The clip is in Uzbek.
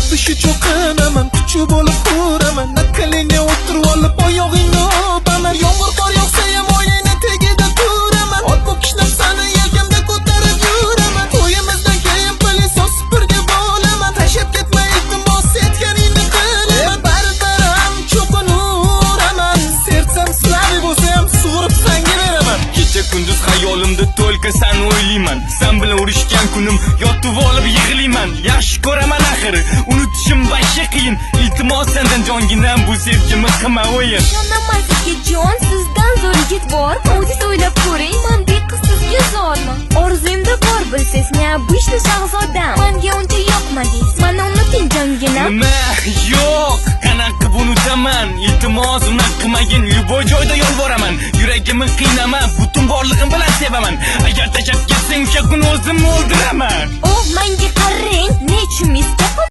Yopishi cho'qinaman, kuchi bo'lib turaman. Naqalinga o'tirib olib oyog'ingni o'paman. Yomg'ir qor yog'sa ham oyingni tagida turaman. Ot bo'lib kishnab seni yelkamda ko'tarib yuraman. To'yimizdan keyin pilisos supurgi bo'laman. Tashlab ketma iltimos, aytganingni qilaman. Baribir cho'qinuraman. Sertsam slavi bo'lsa ham sug'urib sanga beraman. Kecha kunduz xayolimda to'lka seni o'ylayman. Sen bilan urishgan kunim yotib olib yig'layman. Yaxshi ko'raman axir, unutishim vashsha qiyin. Iltimos sendan jonginam, bu sevgimni qilma o'yin. Ishonaman sizga jon, sizdan zo'r yigit bor. O'zingiz o'ylab ko'ring, mendek qiz sizga zormi? Orzuyimda bor bilsiz, neobычный shahzodam. Menga uncha yoqmadingiz, meni unuting jonginam. Nima? Yo'q, qanaqa qilib unutaman? Iltimos unaqa qilmagin, yuboy joyda yolvoraman. Yuragimni qiynama, butun borlig'im bilan sevaman. Agar tashlab ketsang, o'sha kun o'zimni o'ldiraman. Oh, menga qarang, nechun